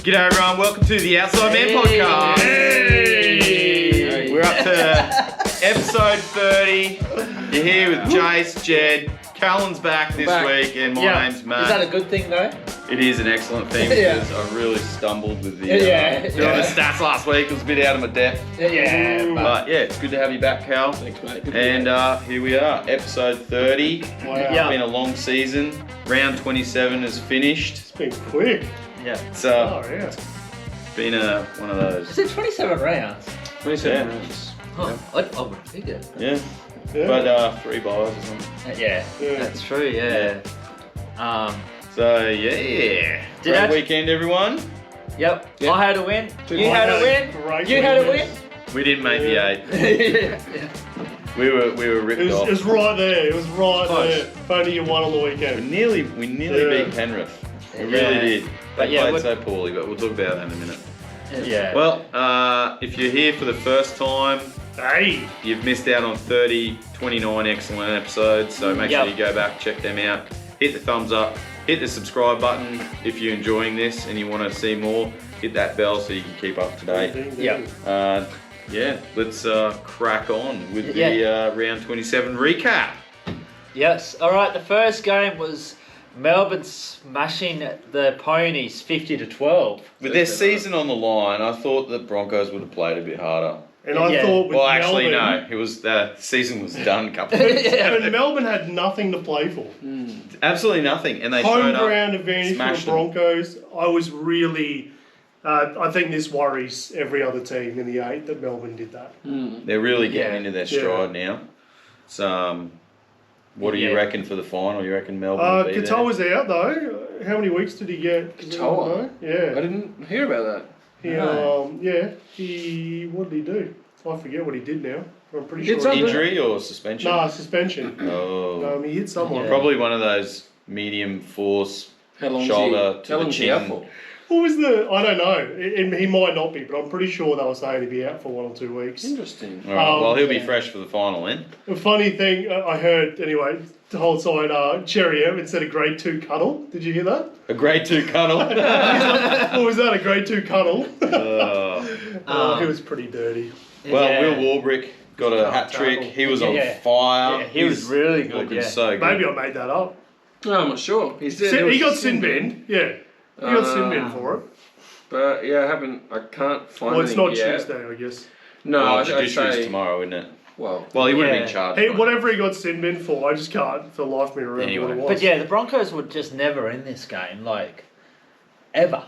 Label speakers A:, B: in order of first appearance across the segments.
A: G'day everyone, welcome to the Outside Man Podcast.
B: Hey.
A: We're up to episode 30. You're here with Jace, Jed. Callan's back this week and my name's Matt.
B: Is that a good thing though?
A: It is an excellent thing because I really stumbled with the doing the stats last week. It was a bit out of my depth.
B: But
A: But yeah, it's good to have you back, Cal.
C: Thanks, mate. Good
A: And here we are, episode 30.
C: Wow.
A: It's been a long season. Round 27 is finished.
C: It's been quick.
B: yeah.
A: It's
C: Yeah.
A: been one of those.
B: Is it 27 rounds?
C: 27
A: Yeah.
C: rounds.
B: Huh. I would figure.
A: Yeah.
C: Yeah.
A: But 3 buys or something.
B: Yeah,
C: Yeah.
B: that's true. Yeah.
A: So yeah.
B: Did
A: Great
B: I-
A: weekend, everyone.
B: Yep.
C: Yeah.
B: I had a win.
C: Two
B: You had a win.
C: Great
B: You had a win.
C: weekend.
A: We didn't make the 8.
B: yeah.
A: We were ripped
C: It
A: off.
C: was right there. It was right
A: Close.
C: there. If only you won on the
A: We
C: weekend.
A: nearly
C: Yeah.
A: beat Penrith. We
B: Yeah.
A: really did.
B: But
A: They
B: yeah,
A: played
B: what-
A: so poorly, but we'll talk about that in a minute.
B: Yeah.
A: Well, if you're here for the first time,
C: Hey.
A: you've missed out on 30, 29 excellent episodes, so make sure
B: Yep.
A: you go back, check them out. Hit the thumbs up, hit the subscribe button if you're enjoying this and you want to see more. Hit that bell so you can keep up to date.
B: Yep.
A: Yeah, let's crack on with the round 27 recap.
B: Yes. All right. The first game was Melbourne smashing the Ponies 50-12.
A: With their season on the line, I thought the Broncos would have played a bit harder.
C: And I
B: Yeah.
C: thought with
A: Well, actually,
C: Melbourne,
A: no. It was the season was done a couple of weeks.
B: Yeah.
C: But Melbourne had nothing to play for.
A: Absolutely nothing, and they
C: Home
A: showed up.
C: ground advantage for
A: smashed
C: the Broncos. I was really. I think this worries every other team in the 8 that Melbourne did that.
A: They're really getting
B: Yeah.
A: into their stride now. So, what do you
B: Yeah.
A: reckon for the final? You reckon Melbourne will be there?
C: Katoa's out though. How many weeks did he get? Does anyone
D: Katoa?
C: know? Yeah.
D: I didn't hear about that.
C: What did he do? I forget what he did now. I'm pretty
D: He
C: sure.
D: did something.
A: Injury or suspension?
C: Nah, suspension.
A: Oh,
C: He hit someone.
B: Yeah.
A: probably one of those medium force.
D: How long's
A: Shoulder
D: he,
A: to
D: how
A: the
D: long's he
A: chin.
D: out for?
C: What was I don't know. He might not be, but I'm pretty sure they were saying he'd be out for 1 or 2 weeks.
D: Interesting.
A: All right, well, he'll be
B: yeah.
A: fresh for the final then.
C: The funny thing I heard anyway. The whole side, Cherry Evans said a grade 2 cuddle. Did you hear that?
A: A grade 2 cuddle.
C: What was that? A grade 2 cuddle?
A: Oh.
C: He was pretty dirty.
A: Well,
B: Yeah.
A: Will Warbrick got a
C: Tough
A: hat trick.
C: tackle.
A: He was on
B: Yeah.
A: fire.
B: Yeah, he was really good,
A: Looking
B: yeah.
A: so good.
C: Maybe I made that up.
D: No, I'm not sure. He said
C: He got
D: sin
C: sin bin. Yeah. He got sin bin
D: Ah.
C: for it.
D: But yeah, I can't find
C: Well, it's not
D: anything yet.
C: Tuesday, I guess.
D: No,
A: Well,
D: I'd
A: judiciary's
D: say,
A: tomorrow, isn't it?
D: well,
A: Well, he wouldn't
B: Yeah.
A: have been charged.
C: Hey,
A: by it.
C: whatever he got sin bin for, I just can't for the life of me remember
A: Anyway.
C: what it was.
B: But yeah, the Broncos were just never in this game, like, ever.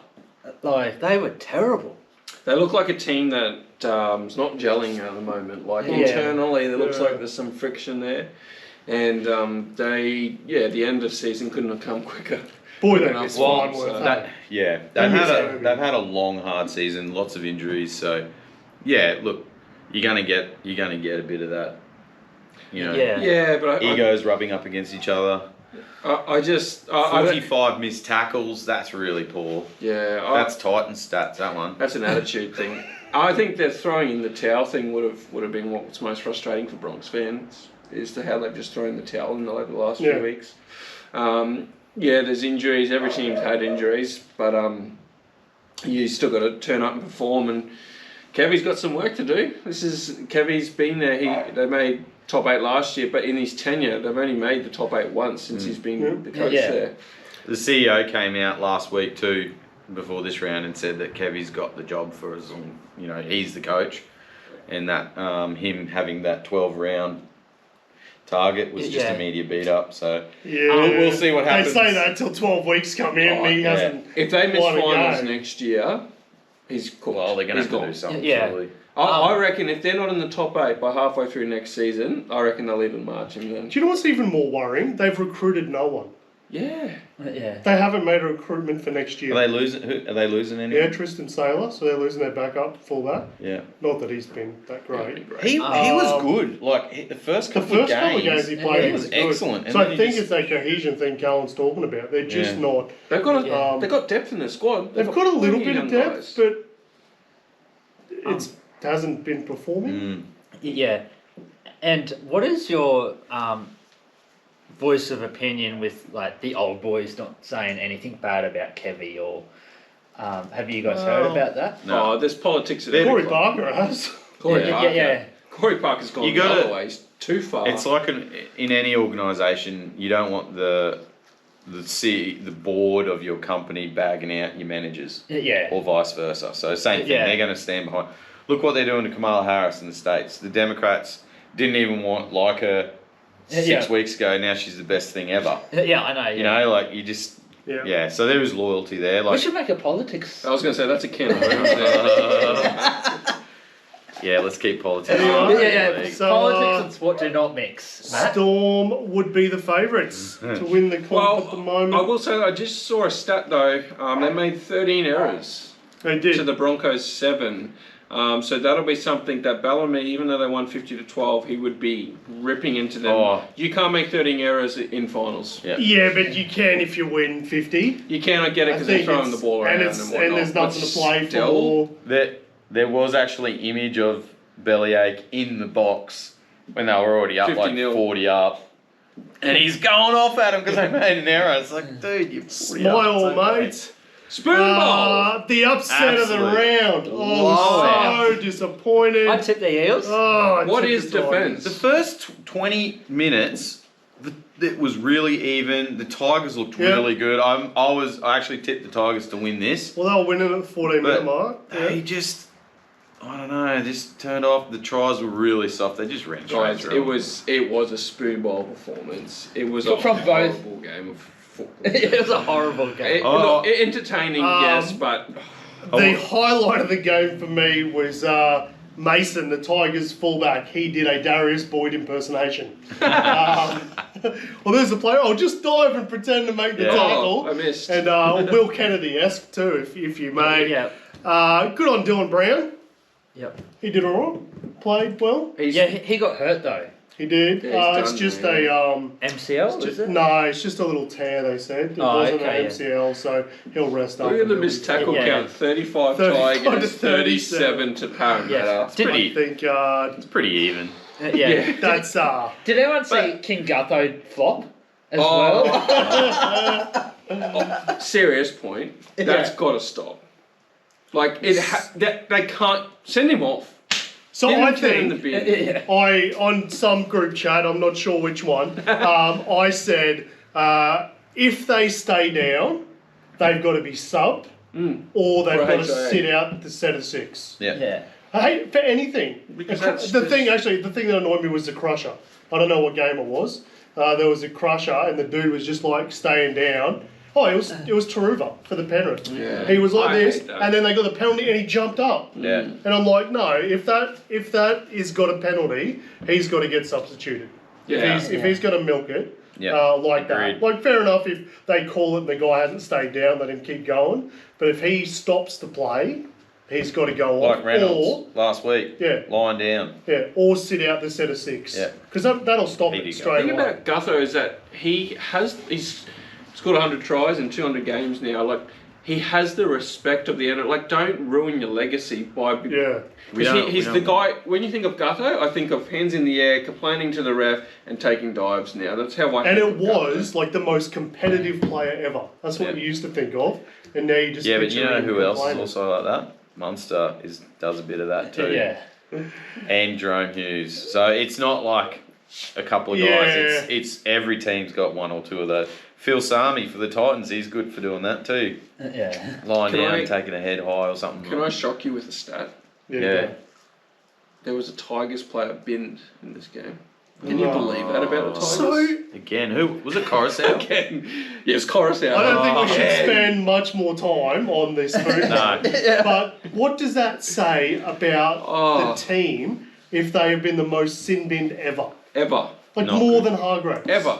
B: Like, they were terrible.
D: they look like a team that is not gelling at the moment. Like
B: Yeah.
D: internally, there looks
C: Yeah.
D: like there's some friction there. And the end of season couldn't have come quicker.
C: Boy,
D: Well,
C: that is
D: well,
C: fine
D: so
C: worth
A: That,
C: it.
A: yeah,
C: They
A: they've
C: miss
A: had
C: Obi.
A: they've had a long, hard season, lots of injuries. So, yeah, look, you're gonna get a bit of that, you know,
B: Yeah.
D: Yeah, but
A: egos rubbing up against each other.
D: I just
A: 45 missed tackles. That's really poor. That's Titan stats. That one.
D: That's an attitude thing. I think that throwing in the towel thing would have been what's most frustrating for Bronx fans is to how they've just thrown the towel in over the last
C: Yeah.
D: few weeks. There's injuries. Every team's had injuries, but you still got to turn up and perform. And Kevy's got some work to do. Kevy's been there. They made top 8 last year, but in his tenure, they've only made the top 8 once since he's been the coach
B: Yeah.
D: there.
A: The CEO came out last week too, before this round, and said that Kevy's got the job for as long. You know, he's the coach, and that him having that 12-round target was just
B: Yeah.
A: a media beat up. So
C: Yeah.
A: we'll see what happens.
C: They say that until 12 weeks come in and he
A: yeah.
C: hasn't.
D: If they miss
C: won a
D: finals
C: game.
D: next year, he's cooked.
A: Well, they're going to
D: He's
A: have to
D: gone.
A: do something.
B: Yeah.
A: Surely.
D: I reckon if they're not in the top 8 by halfway through next season, I reckon they'll even march him then.
C: Do you know what's even more worrying? They've recruited no one.
D: Yeah.
B: Yeah.
C: They haven't made a recruitment for next year.
A: Are they losing? Are they losing anyone?
C: Yeah, Tristan Saylor, so they're losing their backup fullback.
A: Yeah.
C: Not that he's been that great.
A: He was good. Like the first
C: The
A: couple of
C: first couple of games
A: games,
C: he played
A: he
C: was
A: was
C: good.
A: excellent. And
C: So
A: then
C: I
A: he
C: think
A: just-
C: it's that cohesion thing Callan's talking about. They're just
A: Yeah.
C: not.
D: They've got
B: Yeah.
D: they've got depth in their squad.
C: They've got a little
D: plenty
C: bit of
D: young
C: depth,
D: guys.
C: but it hasn't been performing.
B: Yeah. And what is your voice of opinion with like the old boys not saying anything bad about Kevy or Have you guys heard about that?
A: No.
D: Oh, there's politics at
A: They're
C: Corey
D: every club.
C: Parker has.
D: Corey
B: Yeah,
D: Parker.
B: yeah.
D: Corey Parker's gone
A: You
D: the
A: gotta-
D: other way. He's too far.
A: It's like in any organisation, you don't want the board of your company bagging out your managers,
B: Yeah.
A: or vice versa. So same thing.
B: Yeah.
A: They're going to stand behind. Look what they're doing to Kamala Harris in the States. The Democrats didn't even like her six
B: Yeah.
A: weeks ago. Now she's the best thing ever.
B: Yeah, I know.
A: You know, like you just
C: Yeah.
A: So there is loyalty there.
B: We
A: Like
B: should make a politics.
D: I was going to say, that's a can of worms there.
A: yeah, let's keep politics.
C: Anyway,
B: Yeah.
C: So,
B: Politics and sport do not mix. Matt?
C: Storm would be the favourites to win the comp at the moment.
D: I will say, I just saw a stat though. They made 13 errors
C: They did.
D: to the Broncos 7. So that'll be something that Bellamy, even though they won 50-12, he would be ripping into them.
A: Oh.
D: You can't make 13 errors in finals.
A: Yeah.
C: Yeah, but you can if you win 50.
D: You cannot get it
C: I
D: because they're
C: think
D: throwing the
C: it's-
D: ball around
C: and
D: and,
C: it's
D: whatnot.
C: and there's nothing
D: But
C: to play
D: still,
C: for.
A: There was actually image of Bellyache in the box when they were already up
D: 50-0.
A: 40 up. And he's going off at him because they made an error. It's like, dude, you're 40 up.
C: Smile,
A: It's okay.
C: mate.
D: Spoon ball!
C: The upset of the
A: Absolute
C: round. Oh, so disappointed.
B: I tip the Eels.
C: Oh, I
D: What
C: took
D: is
C: the Tigers.
A: The
D: defence?
A: first 20 minutes, it was really even. The Tigers looked
C: Yeah.
A: really good. I actually tipped the Tigers to win this.
C: Well, they were winning at the 14-minute
A: But
C: mark.
A: they just, I don't know, just turned off. The tries were really soft. They just ran straight
D: Guys,
A: through.
D: it was a spoon ball performance. It was a
B: From both.
D: horrible game of football.
B: It was a horrible game.
A: Oh.
D: Look, entertaining, yes, but
C: The highlight of the game for me was Mason, the Tigers fullback. He did a Darius Boyd impersonation. Well, there's the player. I'll just dive and pretend to make the
A: Yeah.
C: tackle.
D: I missed.
C: And Will Kennedy-esque too, if you may.
B: Yeah.
C: Good on Dylan Brown.
B: Yep.
C: He did all right. Played well.
D: he's,
B: Yeah, he got hurt though.
C: He did.
D: Yeah, he's
C: It's
D: done,
C: just
D: yeah.
B: MCL, is it?
C: No, it's just a little tear. They said it
B: Oh,
C: wasn't
B: okay,
C: an
B: yeah.
C: MCL, so he'll rest up.
D: Look at
C: and
D: the
C: he'll be
D: missed tackle
B: Yeah.
D: count: 35
C: 35
D: Tigers,
C: to
D: 37 to Parramatta.
B: Yeah.
C: fine. I
B: Did,
C: think
A: It's pretty even.
B: yeah.
C: that's
B: Did anyone see King Gutho flop as
D: Oh.
B: well?
D: Serious point. That's
B: Yeah.
D: got to stop. Like they can't send him off.
C: so.
D: Get him
C: I
D: to in the
C: think
D: bin.
C: I on some group chat, I'm not sure which one. I said if they stay down, they've got to be subbed, or they've
D: For
C: got to
D: HIA.
C: sit out the set of 6.
A: Yeah.
B: Yeah.
C: Hey, for anything.
D: Because
C: The
D: that's-
C: thing that annoyed me was the crusher. I don't know what game it was. There was a crusher, and the dude was just like staying down. Oh, it was Taruva for the Penrith.
D: Yeah.
C: He was like
D: I
C: this,
D: hate that.
C: and then they got the penalty, and he jumped up.
A: Yeah.
C: And I'm like, no, if that is got a penalty, he's got to get substituted.
D: Yeah.
C: If he's going to milk it,
A: Yeah.
C: like
A: Agreed.
C: that. Like, fair enough if they call it and the guy hasn't stayed down, let him keep going. But if he stops to play, he's got to go
A: Like
C: off.
A: Reynolds last week.
C: Yeah.
A: Lying down.
C: Or sit out the set of 6.
A: Yeah.
C: Because that'll stop
A: He
C: it
A: did go.
C: straight
D: The thing
C: away.
D: about Gutho is that he's scored 100 tries in 200 games now. Like he has the respect of the end. Like don't ruin your legacy by
C: Yeah.
D: because he's the guy. When you think of Gutho, I think of hands in the air, complaining to the ref, and taking dives. Now that's how I.
C: And
D: think
C: it
D: of Gutho.
C: was like the most competitive player ever. That's what
A: Yeah.
C: you used to think of. And now you just
A: Yeah, but
C: picture
A: you know
C: him
A: who else is
C: complaining.
A: also like that? Munster does a bit of that too.
B: Yeah.
A: And Jerome Hughes. So it's not like a couple of guys.
C: Yeah.
A: It's every team's got one or two of those. Phil Sami for the Titans, he's good for doing that too.
B: Yeah.
A: Lying
D: Can
A: down,
D: I-
A: taking a head high or something.
D: Can I shock you with a stat?
A: Yeah.
D: There was a Tigers player binned in this game. Can you believe that about the Tigers?
C: So,
A: Again, who was it? Coruscant?
D: Again, yes, Coruscant.
C: I don't think we should
A: yeah.
C: spend much more time on this food.
A: No.
C: But what does that say about
D: Oh.
C: the team if they have been the most sin binned ever?
D: Ever.
C: Like
A: Not
C: more
A: good.
C: than Hargraves.
D: Ever.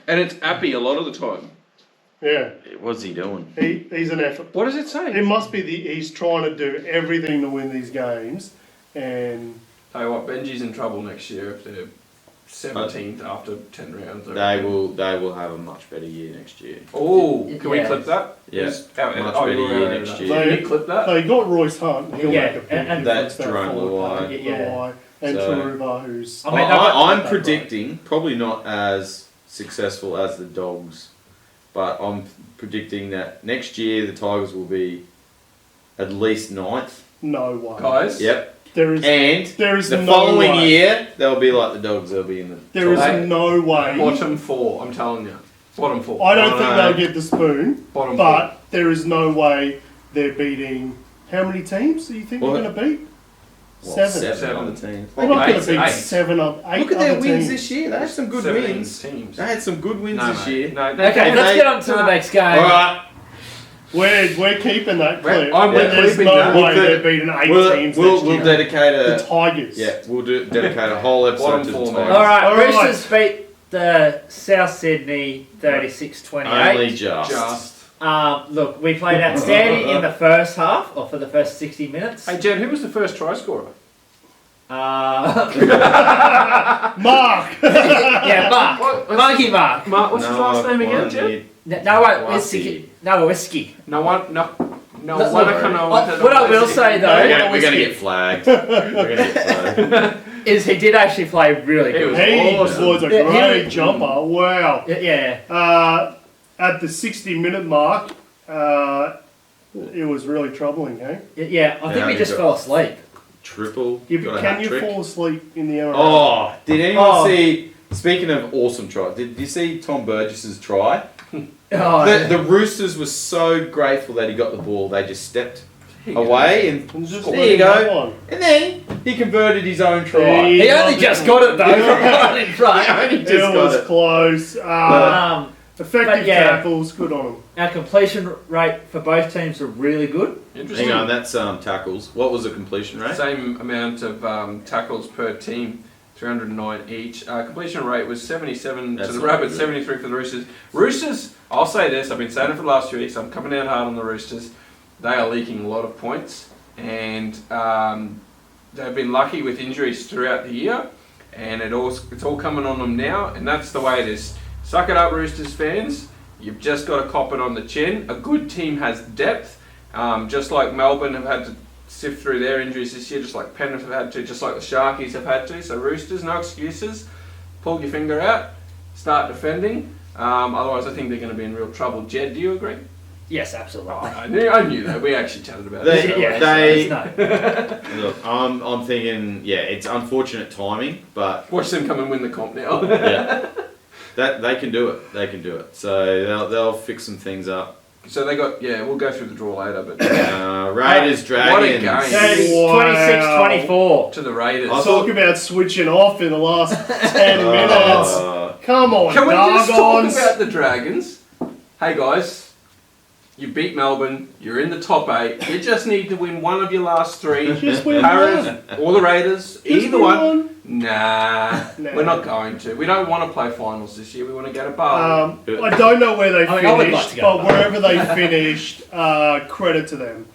D: And it's Appy a lot of the time.
C: Yeah.
A: What's he doing?
C: He's an effort.
D: What does it say?
C: It must be he's trying to do everything to win these games, and
D: Tell you what, Benji's in trouble next year if they're 17th after 10 rounds.
A: They will have a much better year next year.
D: Oh, can we
B: Yeah.
D: clip that?
A: Yeah.
D: Much
A: Much better year next year.
D: Can you clip that?
C: they got Royce Hunt. He'll
B: Yeah,
C: make a big
B: and
C: difference.
A: that's Jerome
C: forward
A: Luai.
C: play.
B: Yeah.
C: Luai, and
A: So-
C: Taruva, who's
B: I mean,
A: I'm
C: that
A: predicting probably not as successful as the Dogs but I'm predicting that next year the Tigers will be at least 9th.
C: No way.
D: Guys.
A: Yep.
C: There is
A: The
C: no
A: following
C: way.
A: year, they'll be like the Dogs. They'll be in the
C: There is
A: top
D: Hey.
C: no way.
D: Bottom 4, I'm telling you. Bottom 4.
C: I don't
A: Oh,
C: think
A: no.
C: they'll get the spoon,
D: Bottom
C: but there is no way they're beating. How many teams do you think
A: Well,
C: they're going to beat?
A: Well,
C: 7.
A: seven other teams.
C: They're not going
D: Eight,
C: to beat
D: eight.
C: 7 of 8
A: Look at their
C: other
A: wins
C: teams.
A: this year. They had some good
D: 17
A: wins.
D: teams.
A: They had some good wins
D: No,
A: this
D: mate.
A: year.
D: No,
B: Okay,
A: Hey,
B: let's
A: mate.
B: get on to the next game.
A: All right.
C: We're keeping that clip.
D: I'm
C: There's
D: keeping
C: no
D: that.
C: way
A: We'll
C: they're
A: do-
C: beating 8 teams
A: We'll
C: next year.
A: dedicate
C: The
A: a
C: Tigers.
A: dedicate a whole episode
D: Bottom
A: to the
D: four,
A: Tigers.
D: mate.
B: All right,
C: All right.
B: Roosters beat the South Sydney 36-28.
A: Only just.
D: Just.
B: Look, we played outstanding in the first half, or for the first 60 minutes.
D: Hey, Jed, who was the first try scorer?
C: Mark.
B: yeah, Mark.
D: What?
B: Monkey Mark.
D: Mark, what's his last name again, Jed?
B: No, wait,
A: Whiskey.
B: whiskey. No, whiskey.
D: No one, no
B: Look,
D: one
B: look,
D: can know
B: what I will say though
A: We're gonna get flagged. We're gonna get flagged.
B: is he did actually play really
D: He
B: good.
D: was
C: He
D: awesome.
C: was a
B: Yeah, he
C: great
B: was-
C: jumper. Wow.
B: Yeah.
C: At the 60-minute mark, it was really troubling, eh?
B: Yeah, I think
A: Yeah,
B: we
A: he
B: just
A: got-
B: fell asleep.
A: Triple.
C: Yeah,
A: got
C: but
A: a
C: can
A: hat
C: you
A: trick.
C: fall asleep in the NRL?
A: Oh, did anyone
B: Oh.
A: see? Speaking of awesome try, did you see Tom Burgess's try?
B: Oh,
A: The Roosters were so grateful that he got the ball. They just stepped
D: Here you go.
A: away and
C: And just
A: there
C: let
A: you
C: him
A: go.
C: have one.
A: And then he converted his own try.
C: Hey.
B: he only just got it though from right in front.
A: He only
C: It
A: just got
C: was
A: it.
C: close. Effective
B: but yeah.
C: tackles, good on them.
B: Our completion rate for both teams are really good.
D: Interesting.
A: Hang on, that's tackles. What was the completion rate?
D: Same amount of tackles per team, 309 each. Completion rate was 77
A: That's
D: to the
A: not
D: Rabbits,
A: good.
D: 73 for the Roosters. Roosters, I'll say this, I've been saying it for the last few weeks, I'm coming down hard on the Roosters. They are leaking a lot of points, and they've been lucky with injuries throughout the year, and it's all coming on them now, and that's the way it is. Suck it up, Roosters fans. You've just got to cop it on the chin. A good team has depth, just like Melbourne have had to sift through their injuries this year, just like Penrith have had to, just like the Sharkies have had to. So Roosters, no excuses. Pull your finger out, start defending. Otherwise, I think they're going to be in real trouble. Jed, do you agree?
B: Yes, absolutely.
D: I knew that. We actually chatted about
A: They-
D: it.
B: Yeah,
A: they-
B: no.
A: Look, I'm thinking, yeah, it's unfortunate timing, but
D: Watch them come and win the comp now.
A: yeah, that they can do it. They can do it. So they'll fix some things up.
D: So they got, we'll go through the draw later, but
A: Raiders, Dragons.
D: What a game.
B: 26-24.
D: to the Raiders.
A: I
C: Talk about switching off in the last 10 minutes. Come on,
D: Can we just talk
C: Dargons.
D: about the Dragons? Hey guys, you beat Melbourne, you're in the top 8, you just need to win one of your last 3.
C: Just win
D: Paras
C: one.
D: or the Raiders,
C: Just
D: either
C: win
D: one. Nah,
C: Nah.
D: we're not going to. We don't want to play finals this year, we want to go to Bali.
C: I don't know where they
B: I mean, I would like
C: finished,
B: to go
C: but
B: back.
C: wherever they finished, credit to them.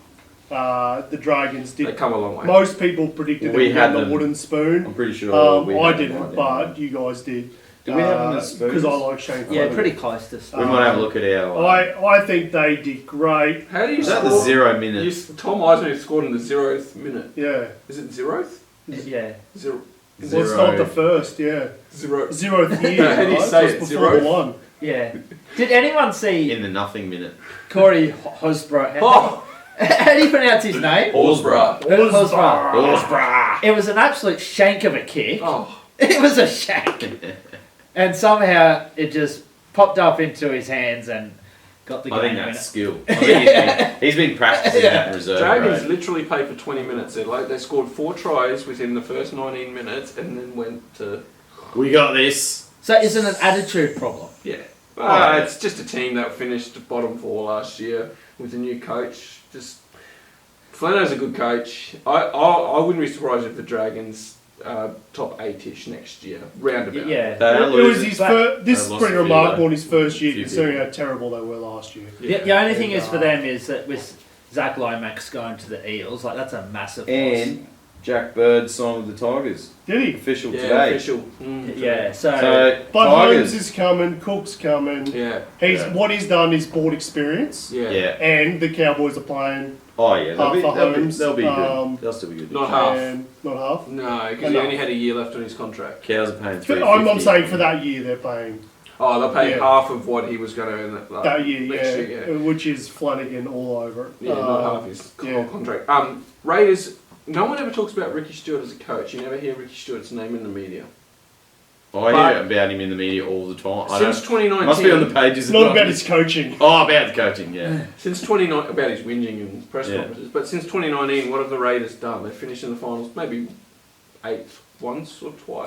C: The Dragons
D: They
C: did.
D: come a long way.
C: Most people predicted
A: We
C: them
A: had
C: on the
A: them.
C: wooden spoon.
A: I'm pretty sure. we
C: I
A: had
C: didn't,
A: them,
C: but you guys did.
A: Did we have them as spoons?
C: Because I like Shane
B: Yeah,
C: Fleming.
B: pretty close to
A: We might have a look at our.
C: I think they did great.
D: How do you
A: Is that the
D: score?
A: 0 minutes?
D: Tom Eisner scored in the 0th minute.
C: Yeah.
D: Is it 0th?
B: Yeah.
D: Zero.
C: Well, it's not the first, yeah.
D: 0th.
C: 0th year,
D: How do you
C: right?
D: say
C: Just
D: it?
C: before the
D: 0th?
C: one.
B: Yeah. Did anyone see
A: In the nothing minute.
B: Corey Hosbrough?
D: Oh,
B: How do you pronounce his name?
D: Horsburgh.
B: Hosbrough. It was an absolute shank of a kick.
D: Oh,
B: It was a shank. And somehow it just popped up into his hands and got the game
A: I think
B: winner.
A: that's skill. I think he's been practicing that in reserve.
D: Dragons
A: Right?
D: literally played for 20 minutes. They scored 4 tries within the first 19 minutes and then went to...
A: We got this.
B: So is it an attitude problem?
D: Yeah.
A: Oh.
D: It's just a team that finished bottom 4 last year with a new coach. Flano's a good coach. I wouldn't be surprised if the Dragons top 8-ish next year, roundabout.
B: Yeah.
A: They don't
C: It was
A: lose
C: his
B: But-
C: first. This is
A: They've lost
C: pretty
A: a few,
C: remarkable
A: though.
C: in his first year,
A: Few
C: considering
A: people.
C: how terrible they were last year.
B: The only thing is for them is that with Zach Lomax going to the Eels, like that's a massive loss.
A: And Jack Bird signed with the Tigers.
C: Did he?
A: Official
D: Yeah,
A: today.
D: official.
B: Yeah, so,
A: So
C: But Holmes
A: Tigers.
C: is coming. Cook's coming.
D: Yeah,
C: What he's done is bought experience,
D: yeah.
A: Yeah.
C: and the Cowboys are playing
A: Oh yeah.
C: Half for Holmes,
A: They'll be good.
C: um,
A: They'll still be good.
D: Not half.
C: and not half.
D: No, because he
C: Enough.
D: only had a year left on his contract.
A: Cows are paying
C: For,
A: 350.
C: I'm saying for that year they're paying.
D: Oh, they'll pay
C: Yeah.
D: half of what he was going to earn
C: That year,
D: next
C: yeah,
D: year,
C: which is Flanagan all over it.
D: Yeah, not half his
C: yeah.
D: contract. Raiders, no one ever talks about Ricky Stewart as a coach. You never hear Ricky Stewart's name in the media.
A: I hear about him in the media all the time.
D: Since 2019.
A: Must be on the pages.
C: It's not about his coaching.
A: Oh, about the coaching, yeah.
D: Since 2019, about his whinging and press
A: Yeah.
D: conferences, but since 2019, what have the Raiders done? They finished in the finals maybe 8th once or twice.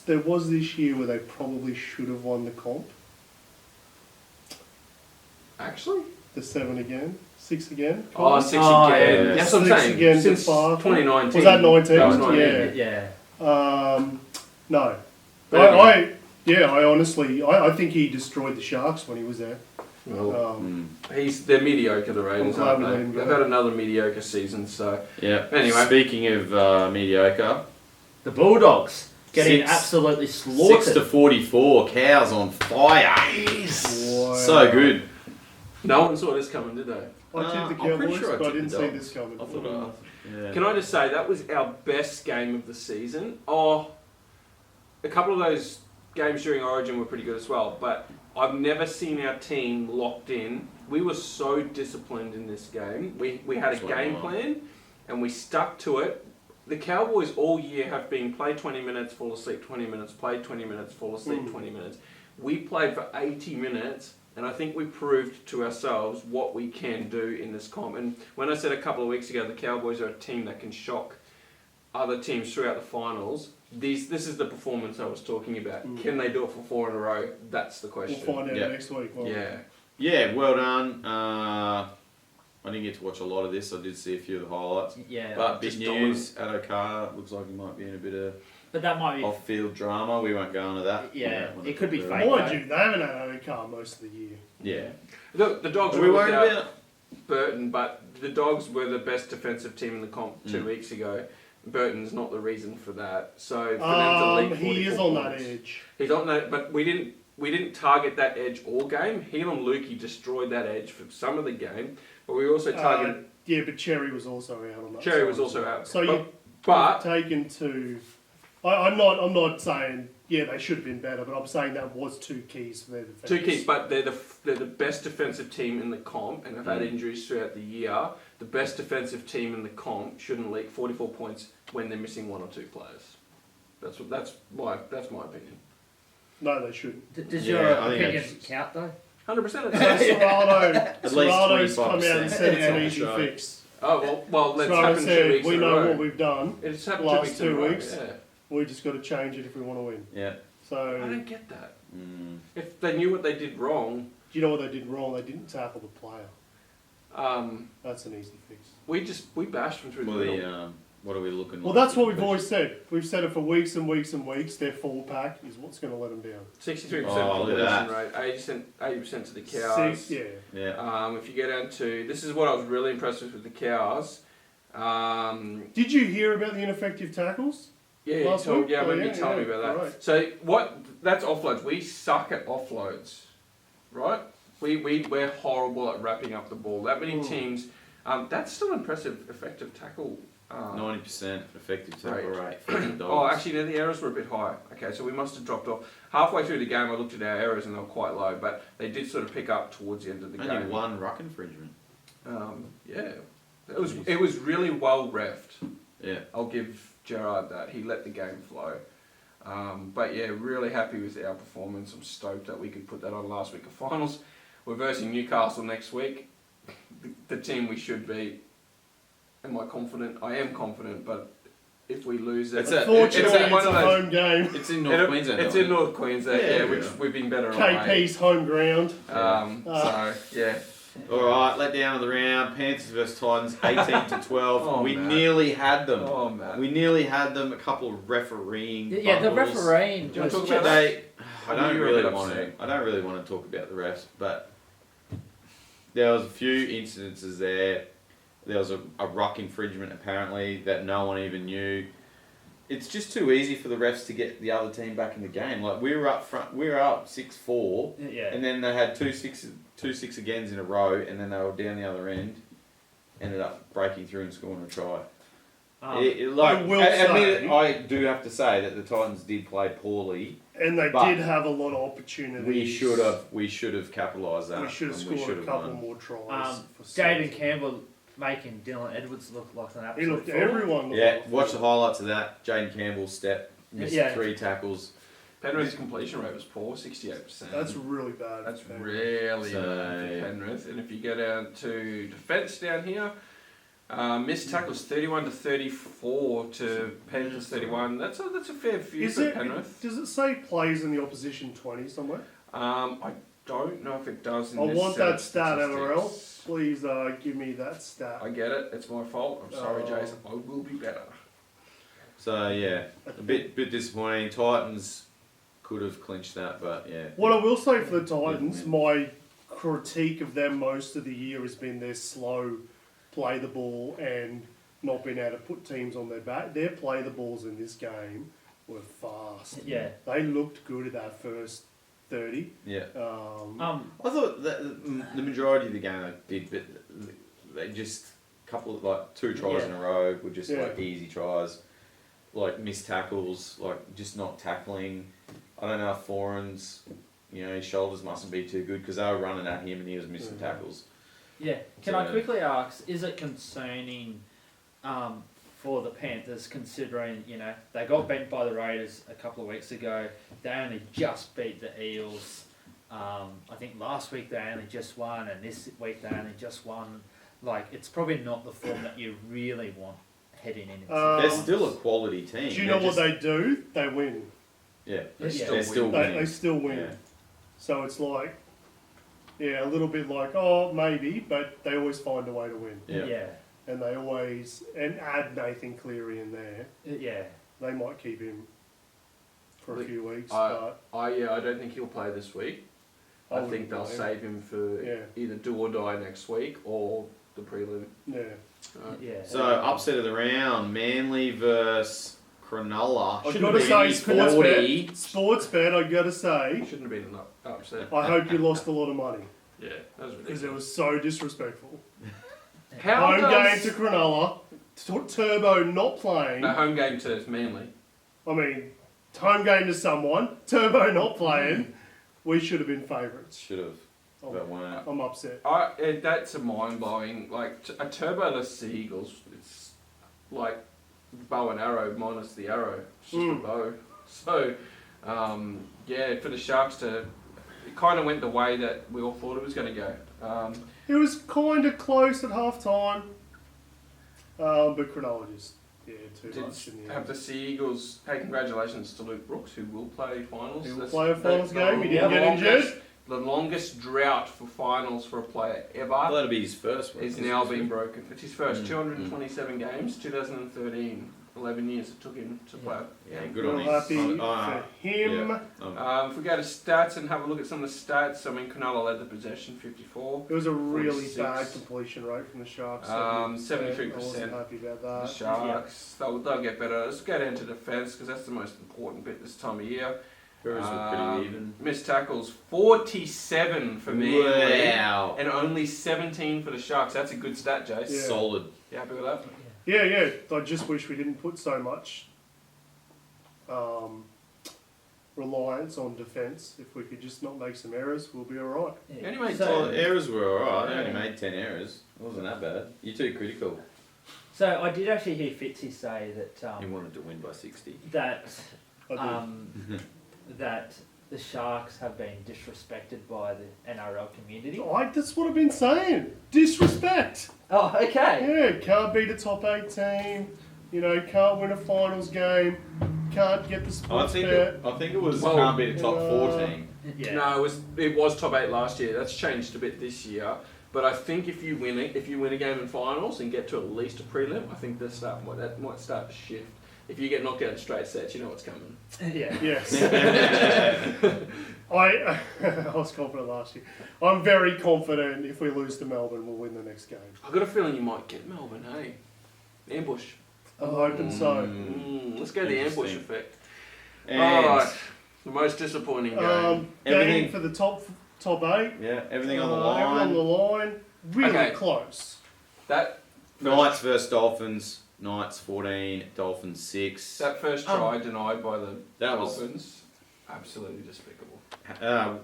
C: There was this year where they probably should have won the comp.
D: Actually?
C: The 7 again, 6 again.
D: Oh, 6
B: Oh,
D: again.
A: yeah.
D: That's what I'm
C: 6
D: saying.
C: again
D: Since
C: to far.
D: 2019.
C: Was that 19?
D: That was 19.
C: Yeah.
B: Yeah.
C: No.
D: Maybe.
C: I honestly, I think he destroyed the Sharks when he was there.
D: Well, they're mediocre, the Raiders,
C: I'm glad
D: aren't
C: we let
D: they?
C: him go.
D: They've had another mediocre season, so...
A: Yeah.
D: Anyway.
A: Speaking of mediocre,
B: The Bulldogs getting
A: Six-
B: absolutely slaughtered.
A: 6-44, cows on fire.
C: Wow.
A: So good.
D: No one saw this coming, did they?
C: I tipped the
A: I'm pretty
C: Cowboys,
A: sure I
C: but I
A: tipped
C: didn't
A: the
C: see
A: Dogs.
C: this coming.
A: I thought yeah.
D: Can I just say, that was our best game of the season. Oh, a couple of those games during Origin were pretty good as well, but I've never seen our team locked in. We were so disciplined in this game. We had a
A: That's what I
D: game
A: want.
D: plan, and we stuck to it. The Cowboys all year have been play 20 minutes, fall asleep 20 minutes, play 20 minutes, fall asleep 20 minutes. We played for 80 minutes, and I think we proved to ourselves what we can do in this comp. And when I said a couple of weeks ago, the Cowboys are a team that can shock other teams throughout the finals, this is the performance I was talking about. Can they do it for 4 in a row? That's the question.
C: We'll find out
A: Yeah.
C: next week. won't we?
D: Yeah.
A: Yeah, well done. I didn't get to watch a lot of this. I did see a few of the highlights.
B: Yeah.
A: But big
D: just
A: news, Adokar looks like he might be in a bit of
B: But that might be.
A: off-field drama. We won't go into that.
B: Yeah,
A: when
B: it could be
A: comes
B: fake.
A: around.
C: Mind you, they haven't had a car most of the year.
A: Yeah.
D: The Dogs
A: Are we
D: were
A: worried
D: without
A: about?
D: Burton, but the Dogs were the best defensive team in the comp 2 weeks ago. Burton's not the reason for that. So for them to lead 44
C: He is on that
D: points-
C: edge.
D: He's on that, but we didn't target that edge all game. Helam Lukey destroyed that edge for some of the game, but we also targeted.
C: Yeah, but Cherry was also out on that.
D: Cherry
C: side
D: was
C: as
D: also
C: well.
D: out.
C: So
D: But
C: taken to. I'm not saying they should have been better, but I'm saying that was 2 keys for their defense.
D: 2 keys, but they're the best defensive team in the comp, and have had injuries throughout the year. The best defensive team in the comp shouldn't leak 44 points when they're missing 1 or 2 players. That's my opinion.
C: No, they shouldn't.
B: Does
A: Yeah,
B: your
A: I think
B: opinion
A: that's-
B: count though?
D: 100%.
C: Serrano's come out and said it's an
A: 25%
C: easy
A: shot.
C: fix.
D: Well, let's
C: Serrano
D: happen 2
C: said,
D: weeks
C: we
D: in a
C: know
D: row.
C: what we've done.
D: It's happened
C: last
D: 2 weeks in a
C: 2
D: row,
C: weeks.
D: yeah.
C: We just got to change it if we want to win.
A: Yeah.
D: I
C: So,
D: don't get that.
A: Mm.
D: If they knew what they did wrong,
C: do you know what they did wrong? They didn't tackle the player. That's an easy fix.
D: we bashed them through
A: Well,
D: the middle.
A: what are we looking
C: Well,
A: like?
C: that's what we've always said. We've said it for weeks and weeks and weeks. Their full pack is what's going to let them down.
D: 63%
A: Oh, look at
D: completion rate, 80% to the Cows.
C: 6, yeah.
A: Yeah.
D: If you go down to, this is what I was really impressed with the Cows.
C: Did you hear about the ineffective tackles?
D: Yeah,
C: Last
D: I
C: week?
D: remember
C: Oh,
D: you telling me
C: yeah,
D: about that.
C: right.
D: So that's offloads. We suck at offloads, right? We're horrible at wrapping up the ball. That many teams, that's still impressive effective tackle.
A: 90% effective tackle rate for the Dogs.
D: Oh, actually, no, the errors were a bit high. Okay, so we must have dropped off. Halfway through the game, I looked at our errors and they were quite low, but they did sort of pick up towards the end of the
A: Only
D: game.
A: one ruck infringement.
D: Yeah, it was really well refed.
A: Yeah.
D: I'll give Gerard that. He let the game flow. But yeah, really happy with our performance. I'm stoked that we could put that on last week of finals. We're versing Newcastle next week. The team we should beat. Am I confident? I am confident, but if we lose it...
C: Unfortunately, it's a home game.
A: It's in North Queensland.
D: It's
A: though.
D: in North Queensland,
C: Yeah,
D: which we've been better on.
C: KP's home ground.
D: So, yeah.
A: All right, let down of the round. Panthers versus Titans, 18-12.
D: Oh,
A: we
D: man.
A: nearly had them.
D: Oh, man.
A: We nearly had them. A couple of refereeing.
B: Yeah, the
A: bubbles.
B: refereeing.
D: Do you want to
B: was
D: talk about
B: just-
D: that?
A: I don't
D: You were a
A: really
D: bit
A: want to.
D: upset.
A: I don't really want to talk about the refs, but there was a few incidences there. There was a ruck infringement apparently that no one even knew. It's just too easy for the refs to get the other team back in the game. Like we were up front, we were up 6-4,
B: Yeah.
A: and then they had two six agains in a row, and then they were down the other end. Ended up breaking through and scoring a try.
C: I will say-
A: I do have to say that the Titans did play poorly
C: And they
A: But
C: did have a lot of opportunities.
A: We should have capitalised that.
C: We should have
A: and
C: scored a
A: should have
C: couple
A: won.
C: more tries. for
B: Jaden
C: South.
B: Campbell making Dylan Edwards look like an
C: He
B: absolute
C: looked
B: fool.
C: everyone. Looked
A: Yeah,
C: like a
A: watch the
C: fool.
A: highlights of that. Jaden Campbell missed
B: Yeah.
A: 3 tackles.
D: Penrith's completion rate was poor, 68%.
C: That's really bad.
D: That's
C: for Penrith.
D: really
A: So-
D: bad for Penrith. And if you go down to defence down here, missed tackles 31 to 34 to Penrith's 31. That's a fair few
C: Is
D: for
C: it?
D: Penrith.
C: Does it say plays in the opposition 20 somewhere?
D: I don't know if it does. In
C: I
D: this
C: want
D: set
C: that
D: of
C: stat, NRL.
D: statistics.
C: Please give me that stat.
D: I get it. It's my fault. I'm sorry,
C: Oh.
D: Jason. I will be better.
A: So yeah, a bit disappointing. Titans could have clinched that, but yeah.
C: What I will say for the Titans, my critique of them most of the year has been their slow play the ball and not being able to put teams on their back. Their play the balls in this game were fast.
B: Yeah.
C: They looked good at that first 30.
A: Yeah.
C: Um,
A: I thought that the majority of the game they did, but they just couple of, like 2 tries
B: Yeah.
A: in a row were just like
C: Yeah.
A: easy tries, like missed tackles, like just not tackling. I don't know if Foran's, his shoulders mustn't be too good because they were running at him and he was missing
C: Yeah.
A: tackles.
B: Yeah. Can I
A: So-
B: quickly ask, is it concerning for the Panthers considering, they got beaten by the Raiders a couple of weeks ago. They only just beat the Eels. I think last week they only just won and this week they only just won. Like, it's probably not the form that you really want heading in.
A: They're still a quality team.
C: do you know what they do? They win.
A: Yeah,
B: Yeah.
A: they're still
C: They
A: winning.
C: still win.
A: Yeah.
C: So it's like, a little bit like, oh, maybe, but they always find a way to win.
A: Yeah.
B: Yeah.
C: And they always, and add Nathan Cleary in there.
B: Yeah.
C: They might keep him for a few weeks,
D: I
C: but
D: I don't think he'll play this week. I
C: wouldn't
D: think they'll
C: blame
D: save him for
C: Yeah.
D: either do or die next week or the prelim.
C: Yeah.
B: Yeah.
A: So upset of the round, Manly versus Cronulla.
C: I've
A: Shouldn't
C: got to
A: have
C: say,
A: been
C: sports
A: 40.
C: bet, sports bet, I got to say,
D: Shouldn't have been an upset.
C: I hope you lost a lot of money
D: Yeah, that was
C: because it
D: ridiculous.
C: was so disrespectful.
D: How
C: Home
D: does
C: game to Cronulla, Turbo not playing.
D: no home game to Manly?
C: I mean, home game to someone, Turbo not playing. We should have been favourites.
A: Should have, but weren't.
C: I'm upset.
D: That's a mind blowing. Like a turboless Sea Eagles, it's like bow and arrow minus the arrow. It's just a bow. So, for the Sharks it kind of went the way that we all thought it was going to go.
C: It was kind of close at half time, but Cronulla just, too much in the
D: Have
C: end.
D: the Sea Eagles, hey, congratulations to Luke Brooks, who will play finals.
C: He will
D: That's-
C: play a finals
D: that's
C: game, he didn't get injured.
D: The longest drought for finals for a player
A: I
D: ever
A: thought that'd be his first one.
D: is now being broken. It's his first
A: Mm.
D: 227 games, 2013, 11 years it took him to play.
A: Yeah, good
C: Real
A: on him.
C: happy
A: Oh,
C: for him.
A: yeah.
D: If we go to stats and have a look at some of the stats, I mean, Cronulla led the possession, 54.
C: It was a really
D: 46.
C: bad completion rate from the Sharks.
D: 73%.
C: I wasn't happy about
D: The
C: that.
D: Sharks, they'll get better. Let's go down to defence because that's the most important bit this time of year.
A: Ferries were pretty even.
D: Missed tackles, 47 for me.
A: Wow.
D: And only 17 for the Sharks. That's a good stat, Jace.
C: Yeah.
A: Solid.
D: You happy with that?
C: Yeah. I just wish we didn't put so much reliance on defence. If we could just not make some errors, we'll be alright.
B: Yeah.
D: Anyway,
A: Well, the errors were alright. They
B: Yeah.
A: only made 10 errors. It wasn't that bad. You're too critical.
B: So I did actually hear Fitzy say that
A: He wanted to win by 60.
B: that
C: I
B: that the Sharks have been disrespected by the NRL community.
C: that's what I've been saying. Disrespect.
B: Oh, okay.
C: Yeah, can't beat a top 8 team. Can't win a finals game. Can't get the
A: I
C: sports
A: think
C: bet.
A: it was
D: Well,
A: can't be the top 14.
B: Yeah.
D: No, it was top 8 last year. That's changed a bit this year. But I think if you win a game in finals and get to at least a prelim, I think that might start to shift. If you get knocked out in straight sets, you know what's coming.
B: Yeah.
C: Yes. I was confident last year. I'm very confident if we lose to Melbourne, we'll win the next game.
D: I've got a feeling you might get Melbourne, hey? Ambush.
C: I'm hoping so.
D: Let's go the ambush
A: Interesting.
D: effect.
A: And
D: Alright, the most disappointing game.
C: Game
A: Everything-
C: for the top 8.
A: yeah, everything on the
C: Everything on the
A: line.
C: line. Really
D: Okay.
C: close.
D: that
A: Knights versus Dolphins. Knights 14, Dolphins 6.
D: that first try denied by the
A: That was
D: Dolphins. Absolutely despicable.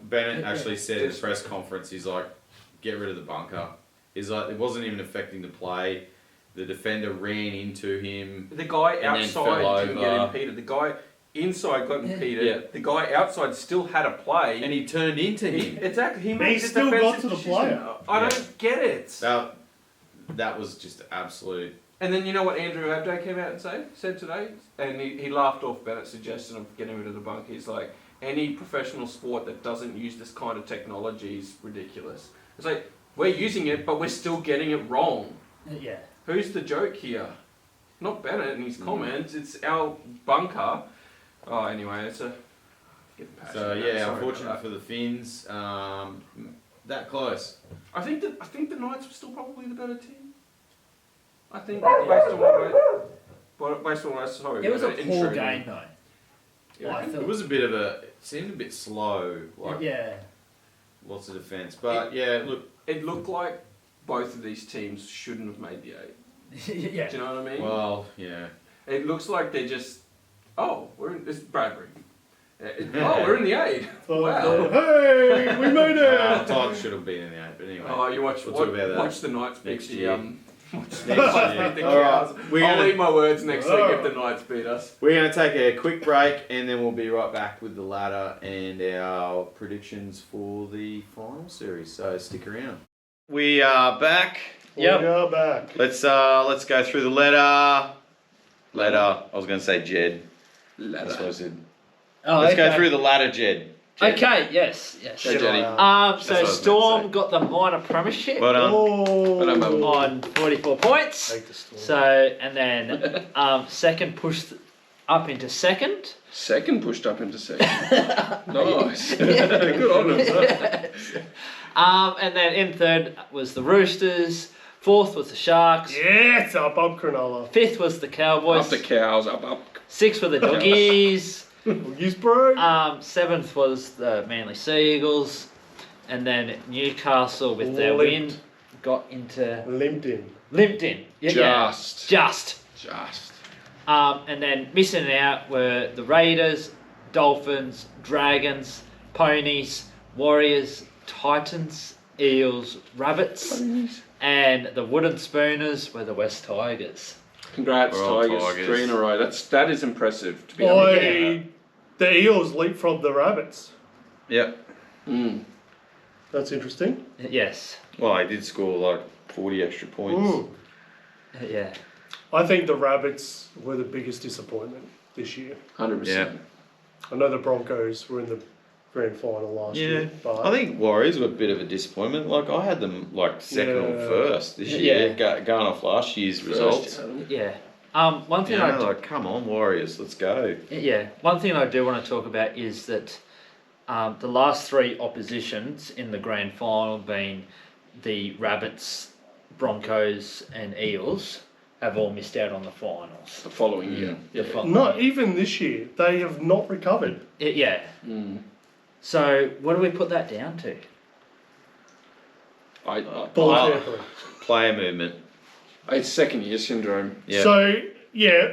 A: Bennett actually said at the press conference, he's like, get rid of the bunker. He's like, it wasn't even affecting the play. The defender ran into him.
D: The guy
A: And then
D: outside
A: fell
D: didn't get
A: over.
D: impeded. The guy inside got impeded.
A: Yeah.
D: The guy outside still had a play.
A: And he turned into him.
D: Exactly. He
C: But
D: made
C: he
D: the
C: still got
D: defensive
C: to the
D: decision.
C: player.
D: I
A: Yeah.
D: don't get it.
A: That was just absolute.
D: And then you know what Andrew Abday came out and said today? And he laughed off Bennett's suggestion of getting rid of the bunker. He's like, any professional sport that doesn't use this kind of technology is ridiculous. It's like, we're using it, but we're still getting it wrong.
B: Yeah.
D: Who's the joke here? Not Bennett and his comments, it's our bunker. Oh, anyway, it's a...
A: So yeah, unfortunate for the Phins. That close.
D: I think the Knights were still probably the better team. I think based on what I saw.
B: It was a poor game though.
D: Yeah.
B: I thought.
A: It was a bit of a. It seemed a bit slow. Like
B: Yeah.
A: lots of defence, but yeah, look.
D: It looked like both of these teams shouldn't have made the 8.
B: Yeah.
D: Do you know what I mean?
A: Well, yeah.
D: It looks like they're just, it's Bradbury. We're in the 8. Wow.
C: Hey, we made it!
A: Tigers should have been in the 8, but anyway.
D: Oh, you watch
A: We'll talk about that
D: watch the Knights beat
A: next
D: the
A: year.
D: watch
A: Next year.
D: the
A: Alright,
D: Cows.
A: we're
D: I'll
A: gonna-
D: eat my words next week if the Knights beat us.
A: We're going to take a quick break and then we'll be right back with the ladder and our predictions for the final series. So stick around. We are back.
C: We are back.
A: Let's go through the letter. I was going to say Jed. That's what I said.
E: Oh,
A: Let's
E: okay.
A: go through the ladder, Jed.
E: Okay, yes.
A: Go,
C: Get
A: Jeddy.
C: on
E: So
A: That's what I was gonna
E: Storm
A: say.
E: got the minor premiership
A: Well done.
C: Oh,
D: I don't know.
E: on 44 points.
C: Take the Storm.
E: So, and then second pushed up into second.
D: Second pushed up into second. Nice. Good on him, sir.
E: And then in third was the Roosters. Fourth was the Sharks.
C: Yeah, it's up Cronulla.
E: Fifth was the Cowboys.
D: Up the Cows, up.
E: Sixth were the Doggies.
C: Use bro.
E: Seventh was the Manly Sea Eagles. And then Newcastle with their win got into
C: Limped in.
E: limped in. Just. And then missing out were the Raiders, Dolphins, Dragons, Ponies, Warriors, Titans, Eels, Rabbits, and the Wooden Spooners were the West Tigers.
D: Congrats,
A: We're all
D: Tigers.
A: Tigers.
D: 3 in a row. That is impressive, to be honest.
C: The Eels leapfrogged the Rabbits.
A: Yep.
D: Mm.
C: That's interesting.
E: Yes.
A: Well, I did score like 40 extra points.
C: Mm.
E: Yeah.
C: I think the Rabbits were the biggest disappointment this year.
D: 100%.
A: Yeah.
C: I know the Broncos were in the grand final last year, but
A: I think Warriors were a bit of a disappointment. Like I had them like second or
C: Yeah.
A: first this
E: Yeah.
A: year, going off last year's results.
E: Yeah. One thing
A: You know, like come on, Warriors, let's go.
E: one thing I do want to talk about is that the last three oppositions in the grand final, being the Rabbits, Broncos, and Eels, have all missed out on the finals.
D: The following year.
E: The following
C: not
E: year.
C: even this year. They have not recovered.
E: Yeah.
D: Mm.
E: So what do we put that down to?
C: Ball
A: Well,
C: tampering.
A: Player movement.
D: It's second year syndrome.
A: Yeah.
C: So yeah,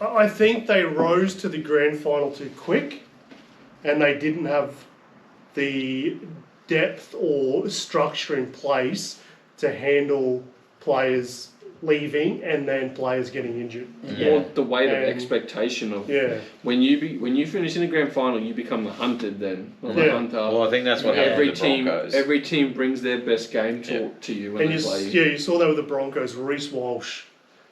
C: I think they rose to the grand final too quick, and they didn't have the depth or structure in place to handle players leaving and then players getting injured.
D: Or the weight of
C: And-
D: expectation of
C: Yeah,
D: when you finish in the grand final, you become the hunted then, not the
C: Yeah.
D: hunter.
A: Well, I think that's what happened
D: every
A: to the
D: team,
A: Broncos.
D: every team brings their best game to you when
C: and
D: they play.
C: you saw that with the Broncos. Reece Walsh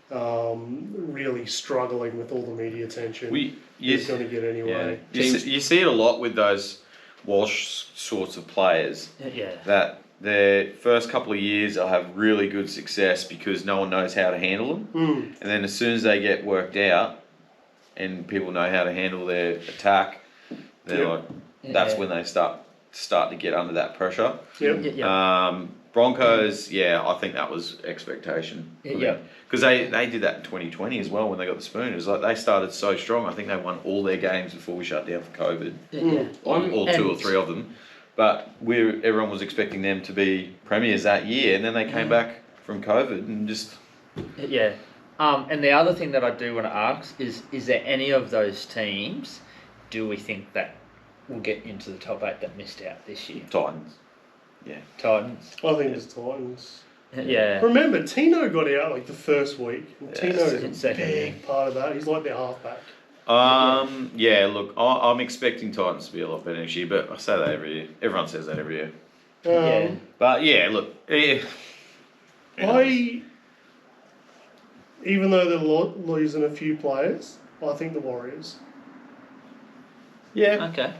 C: really struggling with all the media attention. He's going to get anyway.
A: You see it a lot with those Walsh sorts of players.
E: Yeah.
A: That their first couple of years they'll have really good success because no one knows how to handle them, and then as soon as they get worked out and people know how to handle their attack, they're like that's when they start to get under that pressure.
C: Yep.
A: Broncos, I think that was expectation.
E: Yeah.
A: Because they did that in 2020 as well when they got the spoon. It was like they started so strong. I think they won all their games before we shut down for COVID.
E: Yeah.
A: All two or three of them. But everyone was expecting them to be premiers that year, and then they came back from COVID and just...
E: Yeah. And the other thing that I do want to ask is there any of those teams do we think that will get into the top 8 that missed out this year?
A: Titans.
E: Titans.
C: I think it's Titans.
E: Yeah.
C: Remember, Tino got out like the first week. And
A: Yeah,
C: Tino's a
E: second
C: big
E: inning.
C: part of that. He's like their halfback.
A: Look, I'm expecting Titans to be a lot better next year, but I say that every year. Everyone says that every year.
E: Yeah.
A: But yeah, look,
C: Even though they're losing a few players, I think the Warriors.
A: yeah.
C: I
E: Okay.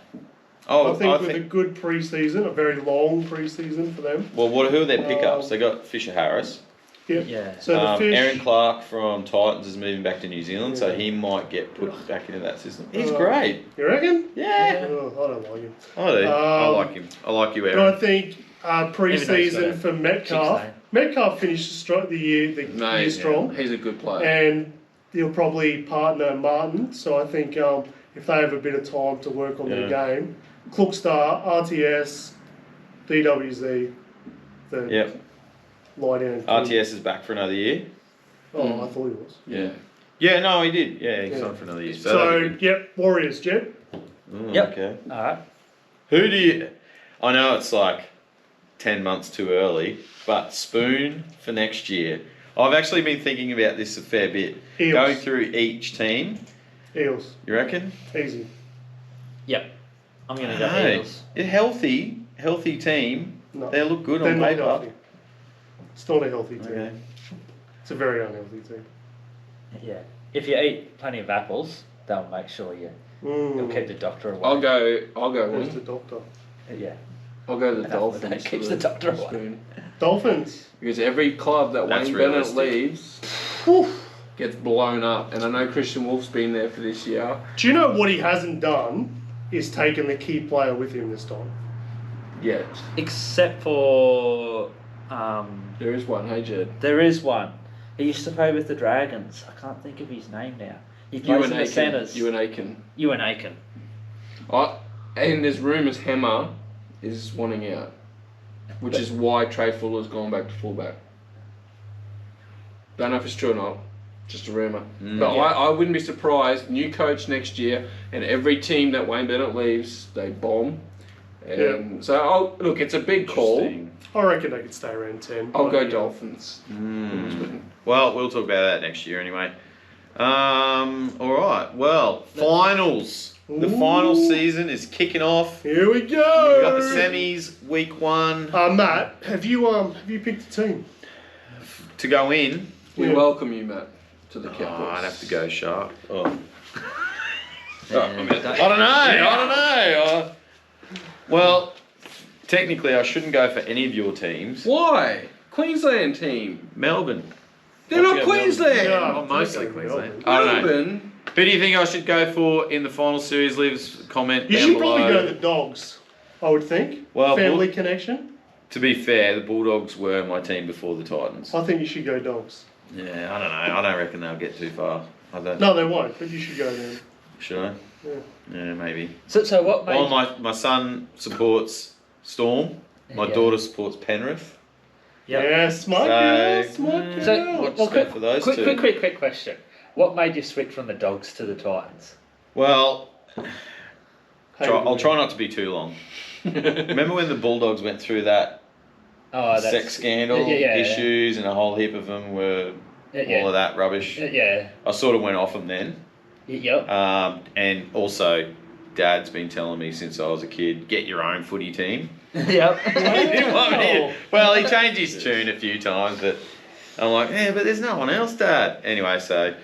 C: think with a good pre-season, a very long pre-season for them.
A: Well, who are their pickups? They got Fisher Harris.
E: Yeah.
C: So the Fish.
A: Aaron Clark from Titans is moving back to New Zealand, so he might get put back into that system. He's great.
C: You reckon?
A: Yeah.
C: Oh, I don't like him.
A: I do. I like him. I like you,
C: But
A: Aaron.
C: I think pre-season for Metcalf. Metcalf finished the year strong,
D: He's a good player.
C: and he'll probably partner Martin. So I think if they have a bit of time to work on their game, Clookstar, RTS, DWZ, the
A: Yep.
C: lie down.
A: RTS is back for another year.
C: Oh, I thought he was.
D: Yeah.
A: Yeah, no, he did. Yeah, he's on for another year.
C: So yep, Warriors, Jeb.
E: Yep.
A: Okay.
E: All right.
A: Who do you? I know it's like 10 months too early, but Spoon for next year. I've actually been thinking about this a fair bit.
C: Eels.
A: Going through each team,
C: Eels,
A: you reckon?
C: easy.
E: Yep. I'm going to go
A: Hey,
E: Eagles.
A: a healthy team.
C: No,
A: They look good
C: they're
A: on
C: not
A: paper.
C: healthy. It's not a healthy team.
A: Okay.
C: It's a very unhealthy team.
E: Yeah. If you eat plenty of apples, they'll make sure you'll keep the doctor away.
D: I'll go
C: Where's the
D: wing.
C: doctor?
E: Yeah.
D: I'll go the
E: That
D: Dolphins.
E: keeps
D: for
E: the doctor away.
D: Spoon.
C: Dolphins.
D: Because every club that
A: That's
D: Wayne Bennett
A: realistic.
D: leaves gets blown up. And I know Christian Wolf's been there for this year.
C: Do you know what he hasn't done? Is taken the key player with him this time.
D: Yeah.
E: Except for
D: There is one, hey Jed.
E: there is one. He used to play with the Dragons. I can't think of his name now. He plays in the centres.
D: Ewan Aiken.
E: Ewan Aiken.
D: And there's rumours Hammer is wanting out. Which is why Trey Fuller's gone back to fullback. Don't know if it's true or not. Just a rumour. But
E: Yeah.
D: I wouldn't be surprised. New coach next year, and every team that Wayne Bennett leaves, they bomb. And so, look, it's a big call.
A: Interesting.
C: I reckon they could stay around 10.
D: I'll go
C: Yeah.
D: Dolphins.
A: Well, we'll talk about that next year anyway. All right. Well, finals. The final season is kicking off.
C: Here we
A: We've
C: go.
A: got the semis, week 1
C: Matt, have you picked a team?
A: to go in.
D: We
C: Yeah.
D: welcome you, Matt, to the Cowboys.
A: Oh, I'd have to go sharp. Oh.
E: And
A: I don't know. Well, technically, I shouldn't go for any of your teams.
D: Why? Queensland team.
A: Melbourne.
D: They're not
A: Yeah,
D: Queensland.
C: Yeah.
A: Well, mostly
C: Melbourne.
A: Queensland. I don't know.
D: Melbourne.
A: Who do you think I should go for in the final series? Leave us a comment
C: You
A: down
C: should
A: below.
C: probably go the Dogs, I would think.
A: Well,
C: Family connection.
A: To be fair, the Bulldogs were my team before the Titans.
C: I think you should go Dogs.
A: Yeah, I don't know. I don't reckon they'll get too far. I don't.
C: No, they won't, but you should go then.
A: Should I?
C: Yeah.
A: Yeah, maybe.
E: So what made
A: Well, my son supports Storm. My
E: Yeah.
A: daughter supports Penrith.
E: Yep.
C: Yeah, smart girl, smart girl.
E: So,
A: I'll just go for those two.
E: quick question. What made you switch from the Dogs to the Titans?
A: Well,
C: Hey,
A: I'll try not to be too long. Remember when the Bulldogs went through that
E: Oh, that's
A: sex scandal issues and a whole heap of them were all of that rubbish?
E: Yeah.
A: I sort of went off them then.
E: Yep.
A: And also, Dad's been telling me since I was a kid, get your own footy team.
E: Yep.
A: He didn't want me to- Well, he changed his tune a few times, but I'm like, yeah, but there's no one else, Dad. Anyway, so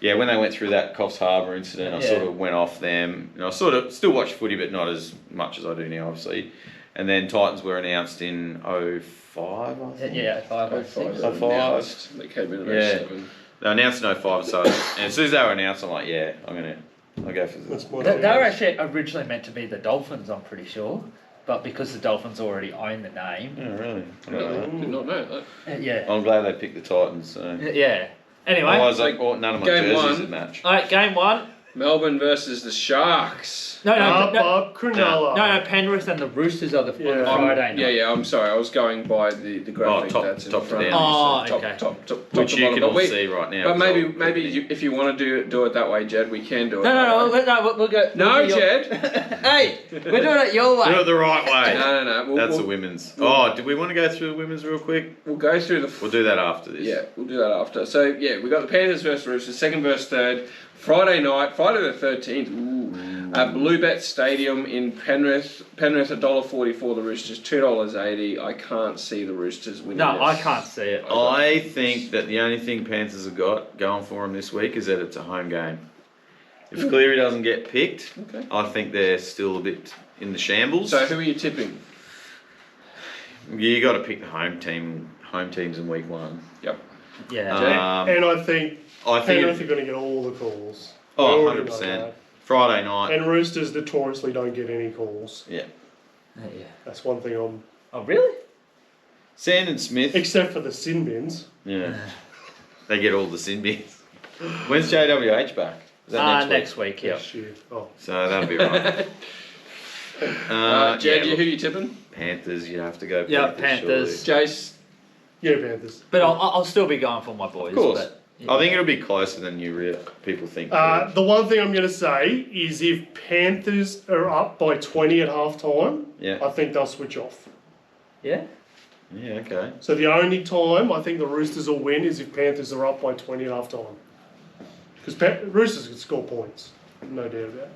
A: yeah, when they went through that Coffs Harbour incident, I sort of went off them. I sort of still watch footy, but not as much as I do now, obviously. And then Titans were announced in 05, I think.
E: Yeah, 506.
A: Oh, five.
D: Announced. They came in at
A: Yeah.
D: 07.
A: They announced in 05, so and as soon as they were announced, I'm like, yeah, I'll go for
C: That's
A: this.
C: my
E: They were actually originally meant to be the Dolphins, I'm pretty sure. But because the Dolphins already own the name.
A: Yeah, really. I don't know.
D: Did not know that.
E: Yeah.
A: I'm glad they picked the Titans. So.
E: Yeah. Anyway.
A: Otherwise, none of my
D: Game
A: jerseys
D: one.
A: would match.
E: Alright, game 1.
D: Melbourne versus the Sharks.
E: No,
C: Cronulla.
E: No, Penrith and the Roosters are on the
C: Yeah.
E: Friday night.
D: Yeah, I'm sorry. I was going by the graphic
A: top-
D: that's in
A: top to
D: front
A: down.
D: of me.
E: Oh,
D: So
E: okay.
D: top
A: Which
D: to
A: you
D: bottom.
A: can all
D: But
A: see right now.
D: But
A: 'cause
D: maybe
A: I'll
D: maybe
A: put it in.
D: if you want to do it that way, Jed, we can do it.
E: No,
D: that way.
E: we'll go.
D: No,
E: we'll do your-
D: Jed.
E: Hey, we're doing it your
A: Do it
E: way.
A: the right way.
D: No.
A: That's the women's. Oh, do we want to go through the women's real quick?
D: We'll go through the.
A: We'll do that after this.
D: Yeah, we'll do that after. So yeah, we got the Panthers versus Roosters, second versus third, Friday night, Friday the 13th. At Bluebet Stadium in Penrith. Penrith $1.44. The Roosters $2.80. I can't see the Roosters winning.
E: No,
D: this.
E: I can't see it.
A: I think that the only thing Panthers have got going for them this week is that it's a home game. If Cleary doesn't get picked,
D: Okay.
A: I think they're still a bit in the shambles.
D: So who are you tipping?
A: You got to pick the home teams in week one.
D: Yep.
E: Yeah.
C: And I think
A: I think
C: Penrith are going to get all the calls.
A: Oh,
C: We already know
A: 100%.
C: that.
A: Friday night.
C: And Roosters notoriously don't get any calls.
A: Yeah.
E: Yeah.
C: That's one thing I'm.
E: Oh, really?
A: Sand and Smith.
C: Except for the sin bins.
A: Yeah. They get all the sin bins. When's JWH back? Is that
E: Next week, yeah.
C: Next year. Oh.
A: So that'll be right.
D: Jed,
A: yeah,
D: who are you tipping?
A: Panthers, you have to go.
E: Yeah,
A: Panthers.
E: Panthers.
D: Jace.
C: Yeah, Panthers.
E: But I'll still be going for my boys.
A: Of course.
E: But,
A: I think it'll be closer than people think.
C: The one thing I'm going to say is if Panthers are up by 20 at half time,
A: Yeah.
C: I think they'll switch off.
E: Yeah.
A: Yeah, okay.
C: So the only time I think the Roosters will win is if Panthers are up by 20 at half time. Because Roosters can score points. No doubt about it.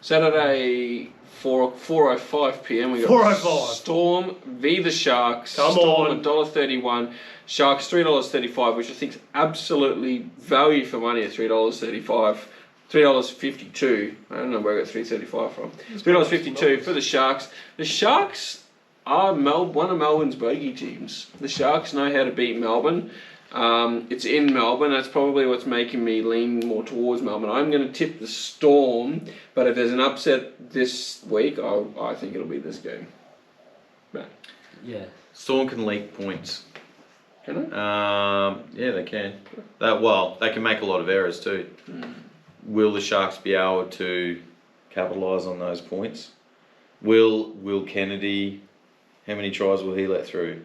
D: Saturday, 4:05 p.m. We got
C: 4:05.
D: Storm v the Sharks.
C: Come
D: Storm
C: on.
D: $1.31. Sharks $3.35, which I think is absolutely value for money at $3.35. $3.52. I don't know where I got $3.35 from. $3.52 for the Sharks. The Sharks are one of Melbourne's bogey teams. The Sharks know how to beat Melbourne. It's in Melbourne. That's probably what's making me lean more towards Melbourne. I'm going to tip the Storm, but if there's an upset this week, I think it'll be this game. Matt.
E: Yeah.
A: Storm can leak points.
D: Can they?
A: Yeah, they can. They can make a lot of errors too. Will the Sharks be able to capitalise on those points? Will Kennedy? How many tries will he let through?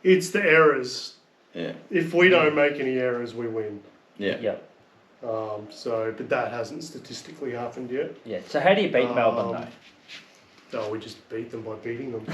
C: It's the errors.
A: Yeah.
C: If we don't make any errors, we win.
A: Yeah.
E: Yeah.
C: But that hasn't statistically happened yet.
E: Yeah. So how do you beat Melbourne though?
C: No, we just beat them by beating them.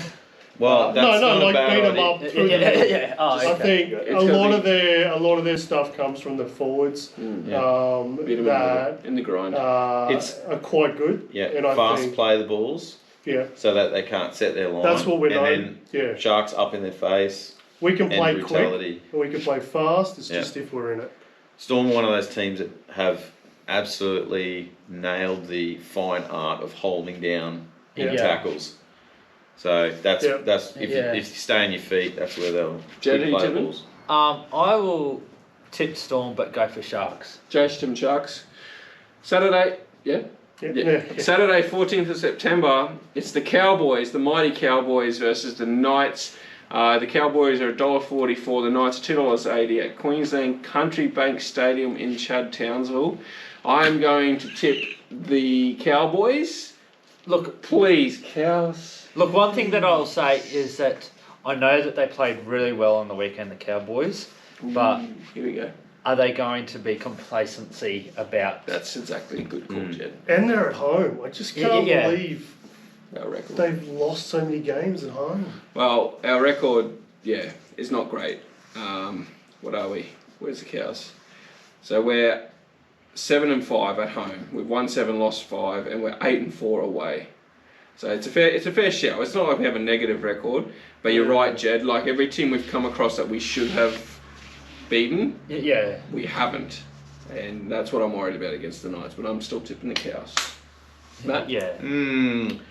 A: Well, that's not a bad
C: beat them
A: idea.
C: up through the
E: Yeah. Oh, okay.
C: I think
D: It's
C: a
D: gonna
C: lot of their stuff comes from the forwards.
A: Yeah.
D: Beat 'em
C: That
D: in the grind.
A: It's-
C: are quite good.
A: Yeah,
C: and I
A: fast
C: think,
A: play the balls
C: yeah,
A: so that they can't set their line.
C: that's what we're known.
A: And then
C: Yeah,
A: Sharks up in their face
C: we can
A: and
C: play quick,
A: brutality.
C: and we can play fast. It's
A: Yeah.
C: just if we're in it.
A: Storm are one of those teams that have absolutely nailed the fine art of holding down in
C: Yeah.
A: tackles. So that's
C: Yeah.
A: if
E: Yeah.
A: you stay on your feet, that's where they'll
D: Jed,
A: quick
D: who you
A: play
D: tipping?
A: balls.
E: I will tip Storm, but go for Sharks.
D: Jace, Tim Sharks. Saturday, yeah?
C: Yeah.
D: Saturday, 14th of September, it's the Cowboys, the mighty Cowboys versus the Knights. The Cowboys are $1.44, the Knights are $2.80 at Queensland Country Bank Stadium in Chad, Townsville. I'm going to tip the Cowboys.
E: Look,
D: Please, Cows.
E: Look, one thing that I'll say is that I know that they played really well on the weekend, the Cowboys, but
D: Here we go.
E: are they going to be complacency about
D: That's exactly a good call, Jed.
C: And they're at home. I just
E: Yeah,
C: can't
E: yeah.
C: believe
D: Our record.
C: they've lost so many games at home.
D: Well, our record, yeah, is not great. What are we? Where's the Cows? So we're 7-5 at home. We've won 7, lost 5, and we're 8-4 away. So it's a fair show. It's not like we have a negative record, but you're right, Jed. Like every team we've come across that we should have beaten,
E: Yeah.
D: we haven't, and that's what I'm worried about against the Knights. But I'm still tipping the Cows. Matt?
E: Yeah.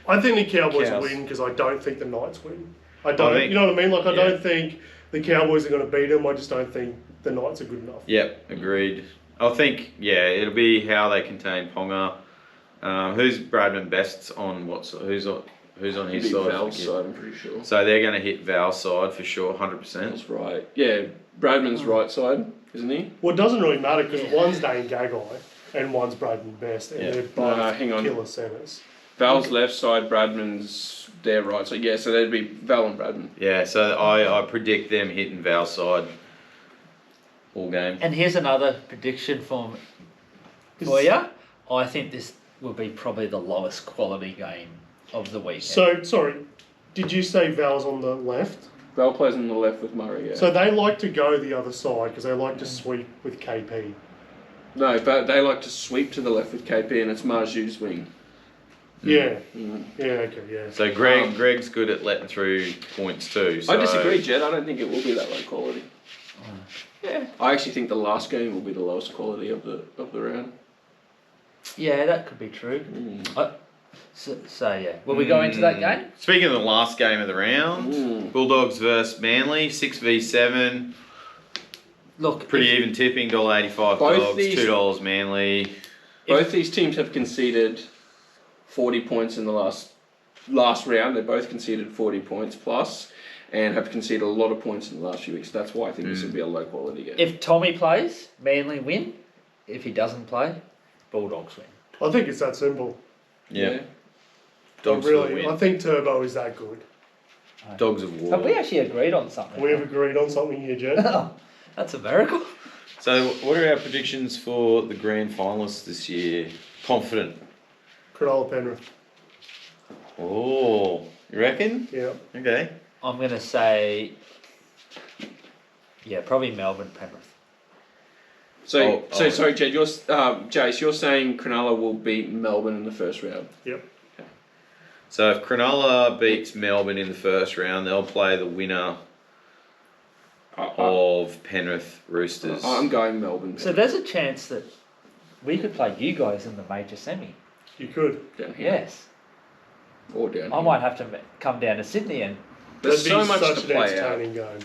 C: I think the Cowboys
A: Cows.
C: win because I don't think the Knights win. I don't.
A: think-
C: You know what I mean? Like I
A: yeah.
C: don't think the Cowboys are going to beat them. I just don't think the Knights are good enough.
A: Yep, agreed. I think it'll be how they contain Ponga. Who's Bradman best on who's on his
D: Maybe
A: side?
D: Val's side, I'm pretty sure.
A: So they're going to hit Val's side for sure, 100%.
D: That's right. Yeah, Bradman's right side, isn't he?
C: Well, it doesn't really matter because one's Dane Gagai and one's Bradman Best, and
A: Yeah.
C: they're both
D: hang on.
C: killer centres.
D: Val's left side, Bradman's their right. So yeah, so that'd be Val and Bradman.
A: Yeah, so I predict them hitting Val's side all game.
E: And here's another prediction for you. I think this will be probably the lowest quality game of the weekend.
C: So, sorry, did you say Val's on the left?
D: Val plays on the left with Murray. Yeah.
C: So they like to go the other side because they like to sweep with KP.
D: No, but they like to sweep to the left with KP, and it's Marju's wing.
C: Yeah.
D: Mm.
C: Yeah, okay, yeah.
A: So Greg's good at letting through points too. So
D: I disagree, Jed. I don't think it will be that low quality.
E: Yeah.
D: I actually think the last game will be the lowest quality of the round.
E: Yeah, that could be true.
D: Mm.
E: So yeah, will we go into that game?
A: Speaking of the last game of the round, Bulldogs versus Manly, 6v7.
E: Look,
A: Pretty even tipping, $1.85
D: Both
A: Dogs,
D: these-
A: $2 Manly.
D: Both these teams have conceded 40 points in the last round. They both conceded 40 points plus, and have conceded a lot of points in the last few weeks. That's why I think this will be a low quality game.
E: if Tommy plays, Manly win. If he doesn't play, Bulldogs win.
C: I think it's that simple.
A: Yeah.
C: I
A: Dogs will
C: really, I
A: win.
C: think Turbo is that good.
A: Dogs of war.
E: Have we actually agreed on something?
C: We have agreed on something here, Jed.
E: That's a miracle.
A: So what are our predictions for the grand finalists this year? Confident.
C: Cronulla Penrith.
A: Oh, you reckon?
C: Yeah.
A: Okay.
E: I'm going to say, yeah, probably Melbourne, Penrith.
D: So
A: Oh.
D: sorry, Jed. Jace, you're saying Cronulla will beat Melbourne in the first round.
C: Yep.
A: So if Cronulla beats Melbourne in the first round, they'll play the winner of Penrith Roosters.
D: I'm going Melbourne.
E: So there's a chance that we could play you guys in the major semi.
C: You could.
D: down here.
E: Yes.
D: Or down
E: I
D: here.
E: might have to come down to Sydney and
D: There's
C: That'd
D: so
C: be
D: much
C: such
D: to
C: an
D: play out.
C: entertaining game.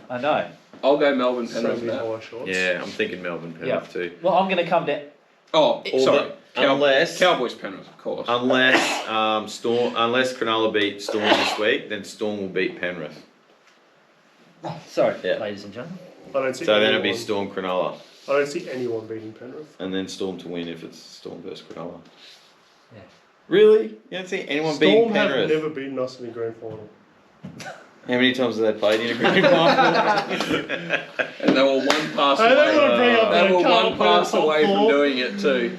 E: I know.
D: I'll go Melbourne
C: So
D: Penrith.
C: many
D: now.
C: high shots.
A: Yeah, I'm thinking Melbourne Penrith too.
E: Well, I'm going to come down.
D: Oh,
A: Or
D: sorry.
A: unless
D: Cowboys Penrith, of course.
A: unless Cronulla beat Storm this week, then Storm will beat Penrith.
E: Sorry,
A: Yeah.
E: ladies and gentlemen.
C: I don't see
A: So then
C: anyone,
A: it'll be Storm Cronulla,
C: I don't see anyone beating Penrith.
A: and then Storm to win if it's Storm versus Cronulla.
E: Yeah.
A: Really? You don't see anyone beating
C: Storm have
A: Penrith?
C: never beaten us in the grand final.
A: How many times have they played in a grand final?
D: And they were one pass
C: Hey, they
D: away.
C: want to bring up
D: They
C: the
D: were
C: Carl
D: one pass
C: Penrith
D: away from
C: football.
D: doing it too.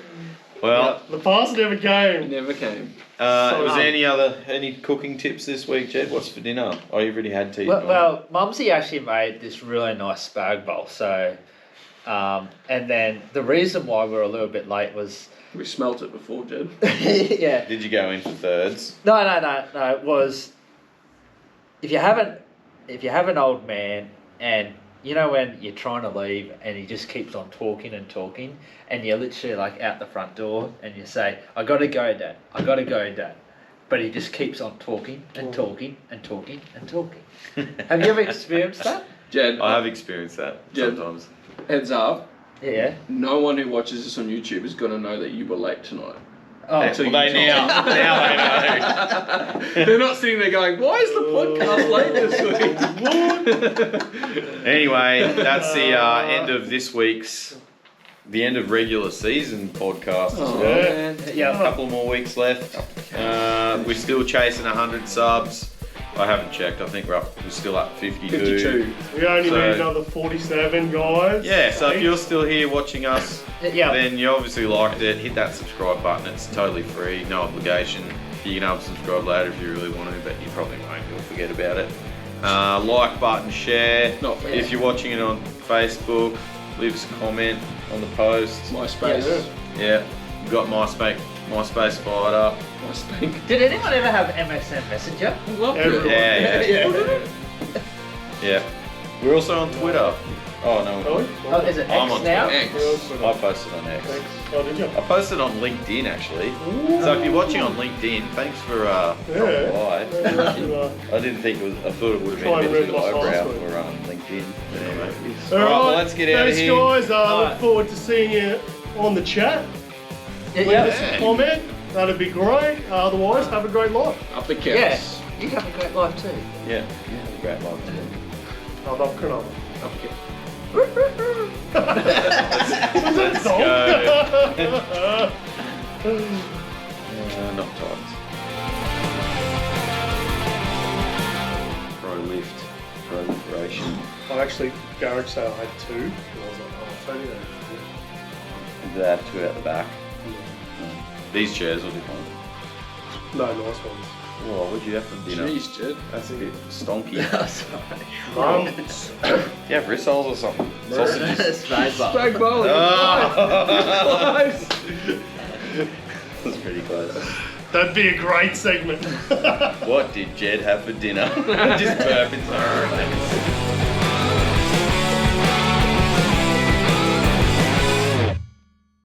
A: Well,
C: The pass never
D: It
C: came.
D: never came.
A: was there any cooking tips this week, Jed? What's for dinner? Oh, you've already had tea.
E: Well, Mumsy actually made this really nice spag bowl. So, and then the reason why we were a little bit late was,
D: We smelt it before, Jed.
E: yeah.
A: Did you go in for thirds?
E: No. It was if you have an old man and you know when you're trying to leave and he just keeps on talking and talking and you're literally like out the front door and you say, I gotta go, Dad. I gotta go, Dad. But he just keeps on talking and talking and talking and talking. Have you ever experienced that?
D: Jed,
A: I have experienced that
D: Jed.
A: sometimes.
D: heads up.
E: Yeah.
D: No one who watches this on YouTube is going to know that you were late tonight.
E: Oh,
A: Well, they now they know.
D: They're not sitting there going, why is the podcast late this week?
A: Anyway, that's the end of this week's, the end of regular season podcast as well.
D: man.
E: yeah.
A: A couple more weeks left. We're still chasing 100 subs. I haven't checked. I think we're still up 52.
D: 52.
C: We only
A: So-
C: need another 47, guys.
A: Yeah, so if you're still here watching us,
E: Yeah.
A: then you obviously liked it. Hit that subscribe button. It's totally free, no obligation. You can unsubscribe later if you really want to, but you probably won't. You'll forget about it. Like button, share.
D: Not fair.
A: If you're watching it on Facebook, leave us a comment on the post.
D: MySpace.
A: Yeah, we've got MySpace fired up.
D: MySpace.
E: Did anyone ever have MSN Messenger?
D: Loved
C: Everyone.
D: it.
A: Yeah. Yeah. We're also on Twitter. Oh no.
C: Really?
E: Oh, is it
A: I'm
E: X
A: on
E: now?
D: X.
A: I posted on X.
C: Thanks. Oh, did you?
A: I posted on LinkedIn actually. So if you're watching on LinkedIn, thanks for dropping
C: Yeah.
A: by.
C: Yeah.
A: I didn't think it was. I thought it would have
C: Try
A: been
C: and
A: a bit
C: read my
A: lowbrow
C: password.
A: for LinkedIn. But anyway.
C: All
A: Alright,
C: right,
A: well let's get out of
C: thanks,
A: here.
C: guys.
E: Alright.
C: Look forward to seeing you on the chat.
E: Yeah.
C: Leave us a comment. That'd be great. Otherwise, have a great life.
D: Up the counts.
E: Yes. You have a great life too.
A: Yeah. Have a great life.
C: I love Cronulla.
D: Up the counts.
C: That's
A: go.
C: dog.
A: Not times. Pro lift, proliferation.
C: I actually, garage sale had 2. And I was like, oh, I'll show you that.
A: Did they have 2 out the back? These chairs will be fine.
C: No, nice ones.
A: Well, what'd you have for dinner?
D: Jeez, Jed.
A: That's a bit stonky.
C: Mums.
A: You have rissoles or something? Sausages.
D: Spag bowl.
A: Close. That's pretty close.
C: That'd be a great segment.
A: What did Jed have for dinner? Just burping.